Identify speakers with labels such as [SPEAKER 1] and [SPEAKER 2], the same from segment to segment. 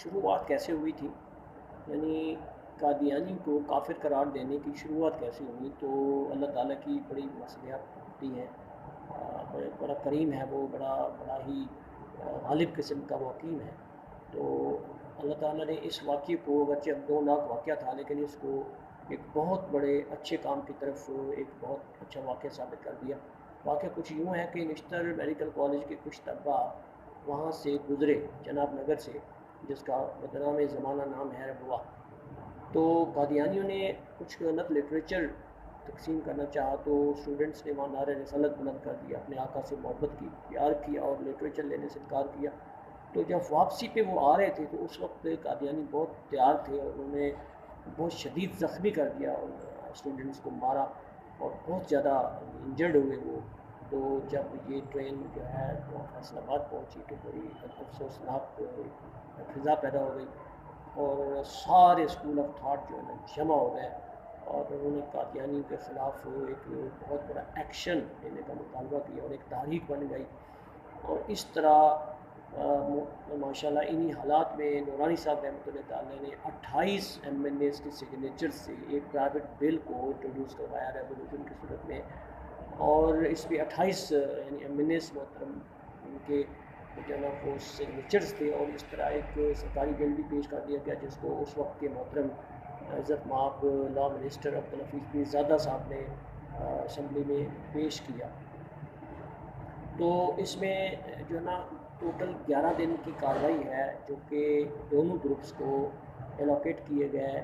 [SPEAKER 1] شروعات کیسے ہوئی تھی، یعنی قادیانی کو کافر قرار دینے کی شروعات کیسے ہوئی، تو اللہ تعالیٰ کی بڑی مصلحت ہوتی ہے، بڑا کریم ہے وہ، بڑا بڑا ہی غالب قسم کا وہ حکیم ہے۔ تو اللہ تعالیٰ نے اس واقعے کو، اگرچہ افسوسناک واقعہ تھا لیکن اس کو ایک بہت بڑے اچھے کام کی طرف ایک بہت اچھا واقعہ ثابت کر دیا۔ واقعہ کچھ یوں ہے کہ نشتر میڈیکل کالج کے کچھ طلباء وہاں سے گزرے، جناب نگر سے، جس کا بدنام زمانہ نام ہے ربوا۔ تو قادیانیوں نے کچھ غلط لٹریچر تقسیم کرنا چاہا، تو اسٹوڈنٹس نے وہاں نعرہ رسالت بلند کر دیا، اپنے آقا سے محبت کی، پیار کیا اور لٹریچر لینے سے انکار کیا۔ تو جب واپسی پہ وہ آ رہے تھے تو اس وقت قادیانی بہت تیار تھے اور انہوں نے بہت شدید زخمی کر دیا، اسٹوڈنٹس کو مارا اور بہت زیادہ انجرڈ ہوئے وہ۔ تو جب یہ ٹرین جو ہے وہ فیصل آباد پہنچی تو بڑی افسوسناک فضا پیدا ہو گئی، اور سارے اسکول آف تھاٹ جو ہے نا جمع ہو گئے، اور انہوں نے قادیانی کے خلاف ایک بہت بڑا ایکشن لینے کا مطالبہ کیا اور ایک تحریک بن گئی۔ اور اس طرح ماشاء اللہ انہی حالات میں نورانی صاحب رحمۃ اللہ تعالیٰ نے 28 ایم این ایز کی سگنیچر سے ایک پرائیویٹ بل کو انٹروڈیوس کروایا ریزولوشن کی صورت میں، اور اس پہ 28 یعنی ایم این ایز محترم ان کے جو نا وہ سگنیچرز تھے، اور اس طرح ایک سرکاری بل بھی پیش کر دیا گیا جس کو اس وقت کے محترم عزت مآب لا منسٹر عبدالحفیظ پیرزادہ صاحب نے اسمبلی میں پیش کیا۔ تو اس میں جو ہے نا ٹوٹل 11 دن کی کارروائی ہے جو کہ دونوں گروپس کو الوکیٹ کیے گئے،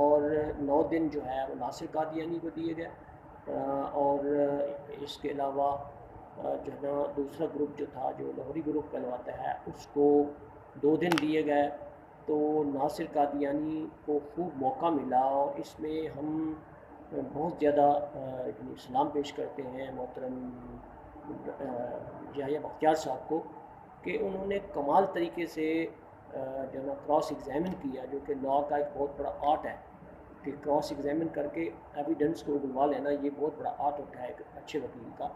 [SPEAKER 1] اور 9 دن جو ہے وہ ناصر قادیانی کو دیے گئے، اور اس کے علاوہ جو ہے نا دوسرا گروپ جو تھا جو لاہوری گروپ کہلواتا ہے اس کو 2 دن دیے گئے۔ تو ناصر قادیانی کو خوب موقع ملا، اور اس میں ہم بہت زیادہ سلام پیش کرتے ہیں محترم یحییٰ بختیار صاحب کو کہ انہوں نے کمال طریقے سے جو نا کراس ایگزامن کیا، جو کہ لاء کا ایک بہت بڑا آرٹ ہے کہ کراس ایگزامن کر کے ایویڈنس کو اگلوا لینا، یہ بہت بڑا آرٹ ہوتا ہے ایک اچھے وکیل کا۔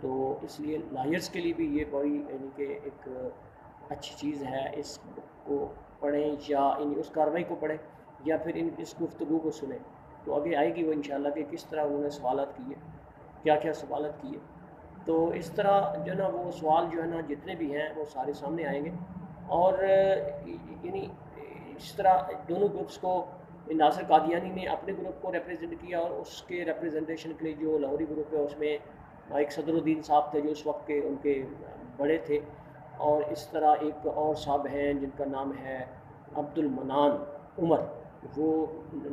[SPEAKER 1] تو اس لیے لائرز کے لیے بھی یہ بڑی یعنی کہ ایک اچھی چیز ہے، اس کو پڑھیں یا اس کارروائی کو پڑھیں یا پھر اس گفتگو کو سنیں، تو آگے آئے گی وہ انشاءاللہ کہ کس طرح انہوں نے سوالات کیے، کیا کیا سوالات کیے۔ تو اس طرح جو ہے نا وہ سوال جو ہے نا جتنے بھی ہیں وہ سارے سامنے آئیں گے، اور یعنی اس طرح دونوں گروپس کو ناصر قادیانی نے اپنے گروپ کو ریپریزنٹ کیا، اور اس کے ریپریزنٹیشن کے لیے جو لاہوری گروپ ہے اس میں ایک صدر الدین صاحب تھے جو اس وقت کے ان کے بڑے تھے، اور اس طرح ایک اور صاحب ہیں جن کا نام ہے عبد المنان عمر، وہ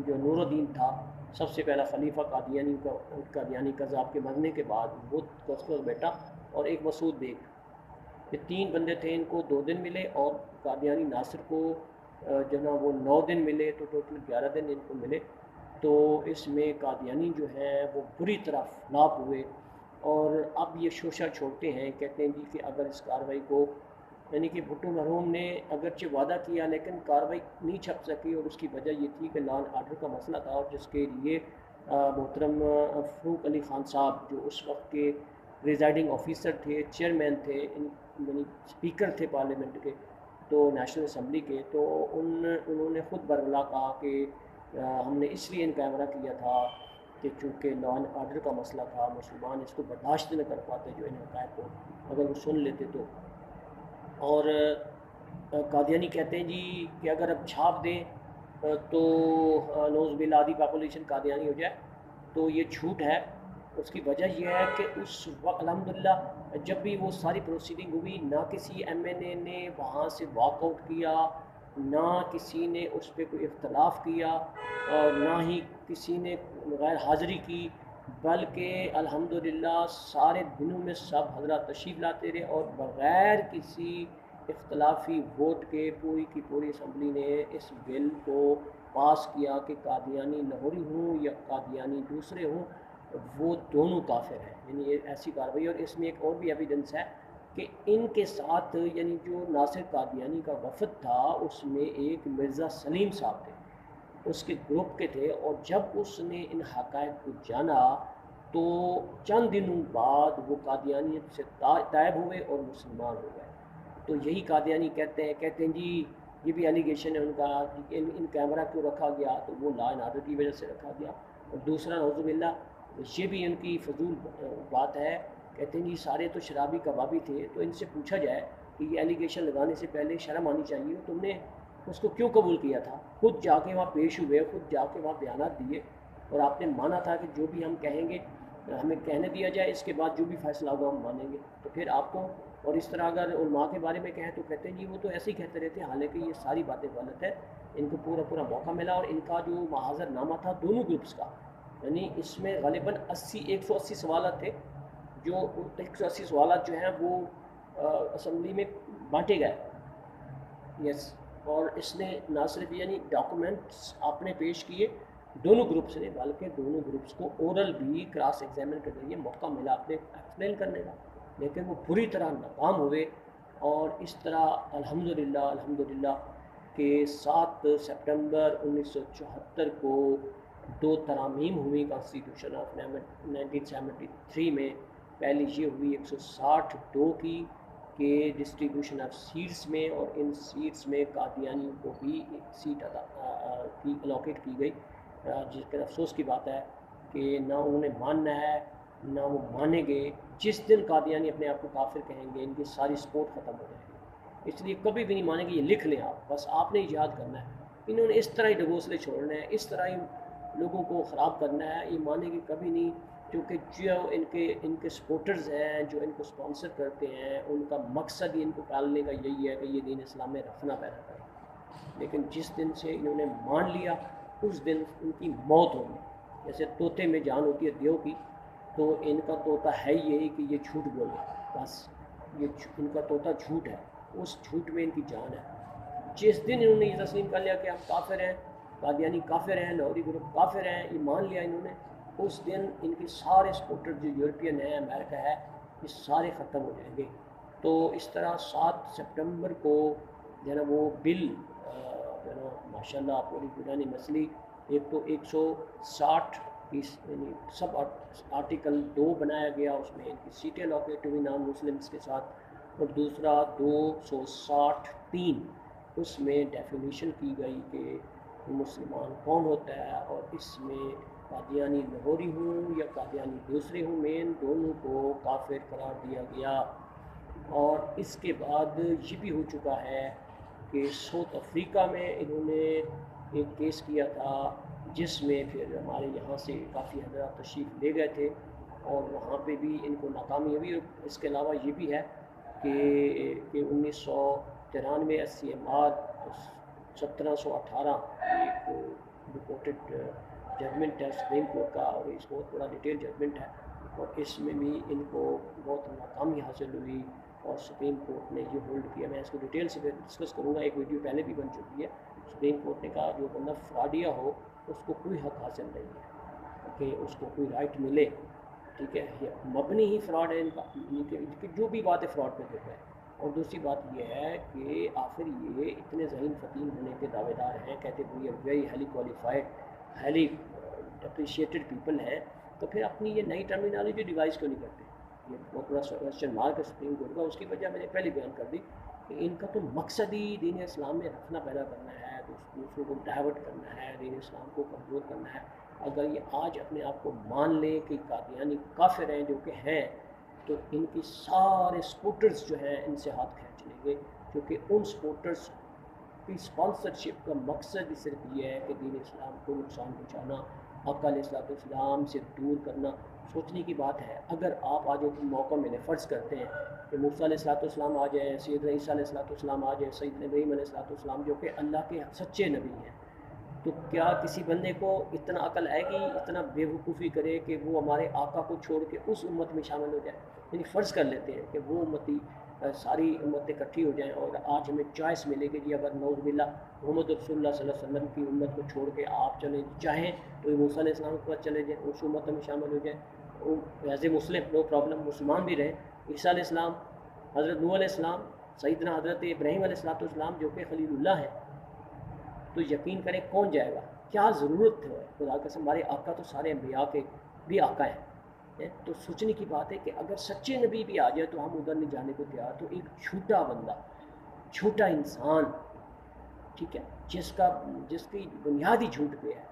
[SPEAKER 1] جو نور الدین تھا سب سے پہلا خلیفہ قادیانی قذاب کے مرنے کے بعد، وہ کا بیٹا، اور ایک مسعود بیگ، یہ 3 بندے تھے، ان کو 2 دن ملے، اور قادیانی ناصر کو جو نا وہ 9 دن ملے، تو ٹوٹل 11 دن ان کو ملے۔ تو اس میں قادیانی جو ہیں وہ بری طرح فلاپ ہوئے، اور اب یہ شوشہ چھوڑتے ہیں، کہتے ہیں جی کہ اگر اس کارروائی کو، یعنی کہ بھٹو مرحوم نے اگرچہ وعدہ کیا لیکن کارروائی نہیں چھپ سکی، اور اس کی وجہ یہ تھی کہ لا اینڈ آرڈر کا مسئلہ تھا، اور جس کے لیے محترم فروق علی خان صاحب جو اس وقت کے پریزائڈنگ آفیسر تھے، چیئرمین تھے، یعنی اسپیکر تھے پارلیمنٹ کے، تو نیشنل اسمبلی کے، تو انہوں نے خود برملا کہا کہ ہم نے اس لیے ان کیمرہ کیا تھا کہ چونکہ لا اینڈ آرڈر کا مسئلہ تھا، مسلمان اس کو برداشت نہ کر پاتے جو ان حقائق کو اگر وہ سن لیتے تو۔ اور قادیانی کہتے ہیں جی کہ اگر اب چھاپ دیں تو نوز باللہ آدھی پاپولیشن قادیانی ہو جائے، تو یہ جھوٹ ہے۔ اس کی وجہ یہ ہے کہ اس وقت الحمدللہ جب بھی وہ ساری پروسیڈنگ ہوئی، نہ کسی ایم این اے نے وہاں سے واک آؤٹ کیا، نہ کسی نے اس پہ کوئی اختلاف کیا، اور نہ ہی کسی نے غیر حاضری کی، بلکہ الحمدللہ سارے دنوں میں سب حضرات تشریف لاتے رہے، اور بغیر کسی اختلافی ووٹ کے پوری کی پوری اسمبلی نے اس بل کو پاس کیا کہ قادیانی لاہوری ہوں یا قادیانی دوسرے ہوں، وہ دونوں کافر ہیں، یعنی یہ ایسی کارروائی۔ اور اس میں ایک اور بھی ایویڈنس ہے کہ ان کے ساتھ یعنی جو ناصر قادیانی کا وفد تھا اس میں ایک مرزا سلیم صاحب تھے، اس کے گروپ کے تھے، اور جب اس نے ان حقائق کو جانا تو چند دنوں بعد وہ قادیانیت سے تائب ہوئے اور مسلمان ہو گئے۔ تو یہی قادیانی کہتے ہیں جی یہ بھی ایلیگیشن ہے ان کا کہ ان کیمرہ کیوں رکھا گیا، تو وہ لا اینڈ آرڈر کی وجہ سے رکھا گیا. اور دوسرا نعوذ باللہ یہ بھی ان کی فضول بات ہے، کہتے ہیں جی سارے تو شرابی کبابی تھے. تو ان سے پوچھا جائے کہ یہ ایلیگیشن لگانے سے پہلے شرم آنی چاہیے، تم نے اس کو کیوں قبول کیا تھا؟ خود جا کے وہاں پیش ہوئے، خود جا کے وہاں بیانات دیے، اور آپ نے مانا تھا کہ جو بھی ہم کہیں گے ہمیں کہنے دیا جائے، اس کے بعد جو بھی فیصلہ ہوگا ہم مانیں گے. تو پھر آپ کو، اور اس طرح اگر علماء کے بارے میں کہیں تو کہتے ہیں جی وہ تو ایسے ہی کہتے رہتے ہیں، حالانکہ یہ ساری باتیں غلط ہے. ان کو پورا پورا موقع ملا، اور ان کا جو محاذر نامہ تھا دونوں گروپس کا، یعنی اس میں غالباً 180 سوالات تھے، جو 180 سوالات جو ہیں وہ اسمبلی میں بانٹے گئے. یس. اور اس نے نہ صرف یعنی ڈاکومنٹس آپ نے پیش کیے دونوں گروپس نے، بلکہ دونوں گروپس کو اورل بھی کراس ایگزامن کے ذریعے موقع ملا اپنے ایکسپلین کرنے کا، لیکن وہ بری طرح ناکام ہوئے. اور اس طرح الحمدللہ کہ 7 سپٹمبر 1974 کو 2 ترامیم ہوئی کانسٹیٹیوشن آف 1973 میں. پہلی یہ ہوئی 162 کی کہ ڈسٹریبیوشن آف سیٹس میں، اور ان سیٹس میں قادیانی کو بھی ایک سیٹ الوکیٹ کی گئی، جس کے افسوس کی بات ہے کہ نہ انہوں نے ماننا ہے نہ وہ مانیں گے. جس دن قادیانی اپنے آپ کو کافر کہیں گے ان کی ساری سپورٹ ختم ہو جائے گی، اس لیے کبھی بھی نہیں مانیں گے. یہ لکھ لیں آپ، بس آپ نے یاد کرنا ہے. انہوں نے اس طرح ہی ڈگوسلے چھوڑنا ہے، اس طرح ہی لوگوں کو خراب کرنا ہے، یہ مانیں گے کبھی نہیں. کیونکہ جو ان کے سپورٹرز ہیں، جو ان کو سپانسر کرتے ہیں، ان کا مقصد ہی ان کو ڈالنے کا یہی ہے کہ یہ دین اسلام میں رکھنا پیدا کرے. لیکن جس دن سے انہوں نے مان لیا اس دن ان کی موت ہوگی. جیسے طوطے میں جان ہوتی ہے دیو کی، تو ان کا طوطا ہے یہی کہ یہ جھوٹ بولے، بس یہ ان کا طوطا جھوٹ ہے، اس جھوٹ میں ان کی جان ہے. جس دن انہوں نے یہ تسلیم کر لیا کہ ہم کافر ہیں، قادیانی کافر ہیں، لاہوری گروپ کافر ہیں، یہ مان لیا انہوں نے، اس دن ان کے سارے سپورٹر جو یورپین ہیں، امریکہ ہے، یہ سارے ختم ہو جائیں گے. تو اس طرح 7 سپٹمبر کو جو ہے نا وہ بل جو ہے نا ماشاء اللہ پوری پرانی مسئلہ، ایک تو 160 یعنی سب آرٹیکل 2 بنایا گیا، اس میں ان کی سیٹیں الوکیٹ ہوئی نان مسلمس کے ساتھ. اور دوسرا 263 اس میں ڈیفینیشن کی گئی کہ مسلمان کون ہوتا ہے، اور اس میں قادیانی لاہوری ہوں یا قادیانی دوسرے ہوں، مین دونوں کو کافر قرار دیا گیا. اور اس کے بعد یہ بھی ہو چکا ہے کہ ساؤتھ افریقہ میں انہوں نے ایک کیس کیا تھا، جس میں پھر ہمارے یہاں سے کافی حضرات تشریف لے گئے تھے، اور وہاں پہ بھی ان کو ناکامی ہوئی. اس کے علاوہ یہ بھی ہے کہ 1993 SCMR 1718 ایک رپورٹڈ ججمنٹ ہے سپریم کورٹ کا، اور اس بہت بڑا ڈیٹیل ججمنٹ ہے، اور اس میں بھی ان کو بہت ناکامی حاصل ہوئی، اور سپریم کورٹ نے یہ ہولڈ کیا. میں اس کو ڈیٹیل سے ڈسکس کروں گا، ایک ویڈیو پہلے بھی بن چکی ہے. سپریم کورٹ نے کہا جو بندہ فراڈیا ہو اس کو کوئی حق حاصل نہیں ہے کہ اس کو کوئی رائٹ ملے. ٹھیک ہے، یہ مبنی ہی فراڈ ہے ان کا، کہ جو بھی بات ہے فراڈ پہ دیتا ہے. اور دوسری بات یہ ہے کہ آخر یہ اتنے ذہین فطین ہونے کے دعوے دار ہیں، کہتے ہیں we are very highly qualified, highly appreciated people ہیں، تو پھر اپنی یہ نئی ٹرمینالوجی ڈیوائز کیوں نہیں کرتے؟ یہ بہت بڑا کوشچن مارک ہے سپریم کورٹ کا. اس کی وجہ میں نے پہلے بیان کر دی کہ ان کا تو مقصد ہی دین اسلام میں رکھنا پیدا کرنا ہے، دوسروں کو ڈائیورٹ کرنا ہے، دین اسلام کو کمزور کرنا ہے. اگر یہ آج اپنے آپ کو مان لیں کہ قادیانی کافر ہیں، جو کہ ہیں، تو ان کی سارے سپورٹرز جو ہیں ان سے ہاتھ کھینچ لیں گے، کیونکہ ان سپورٹرز کی سپانسرشپ کا مقصد ہی صرف یہ ہے کہ دین اسلام کو نقصان پہنچانا، آقا علیہ الصلوۃ والسلام سے دور کرنا. سوچنے کی بات ہے، اگر آپ آج کو موقع ملے، فرض کرتے ہیں کہ موسیٰ علیہ الصلوۃ والسلام آ جائیں، سیدنا عیسیٰ علیہ الصلوۃ والسلام آ جائیں، سیدنا ابراہیم علیہ الصلوۃ والسلام جو کہ اللہ کے سچے نبی ہیں، تو کیا کسی بندے کو اتنا عقل آئے گی اتنا بے وقوفی کرے کہ وہ ہمارے آقا کو چھوڑ کے اس امت میں شامل ہو جائے؟ یعنی فرض کر لیتے ہیں کہ وہ امتی ساری امتیں اکٹھی ہو جائیں، اور آج ہمیں چوائس ملے کہ جی اگر نعوذ باللہ محمد رسول اللہ صلی اللہ علیہ وسلم کی امت کو چھوڑ کے آپ چلیں، چاہیں تو یہ موسیٰ علیہ السلام کے پاس چلے جائیں، اس امت میں شامل ہو جائیں، as a Muslim no problem, مسلمان بھی رہیں. عیسیٰ علیہ السلام، حضرت نوح علیہ السلام، سیدنا حضرت ابراہیم علیہ الصلوۃ والسلام جو کہ خلیل اللہ ہیں، تو یقین کریں کون جائے گا؟ کیا ضرورت ہے؟ خدا قسم ہمارے آقا تو سارے انبیاء کے بھی آقا ہیں. تو سوچنے کی بات ہے کہ اگر سچے نبی بھی آ جائے تو ہم ادھر نہیں جانے کو تیار. تو ایک چھوٹا بندہ، چھوٹا انسان ٹھیک ہے، جس کی بنیادی جھوٹ پہ ہے،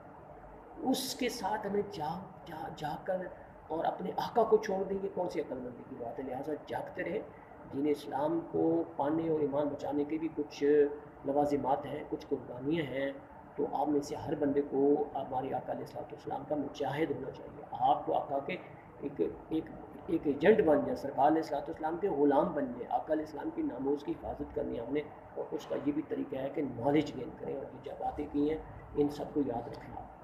[SPEAKER 1] اس کے ساتھ ہمیں جا کر اور اپنے آقا کو چھوڑ دیں گے، کون سی عقل مندی کی بات ہے؟ لہٰذا جاگتے رہے. دین اسلام کو پانے اور ایمان بچانے کے بھی کچھ لوازمات ہیں، کچھ قربانیاں ہیں. تو آپ میں سے ہر بندے کو ہمارے آقا علیہ الصلوۃ والسلام کا مجاہد ہونا چاہیے. آپ کو آقا کے ایک ایجنٹ بن جائیں، سرکار علیہ الصلوۃ والسلام کے غلام بن جائیں. آقا علیہ السلام کی ناموز کی حفاظت کرنی ہے ہم نے، اور اس کا یہ بھی طریقہ ہے کہ نالج گین کریں. اور یہ جو باتیں کی ہیں ان سب کو یاد رکھیں آپ.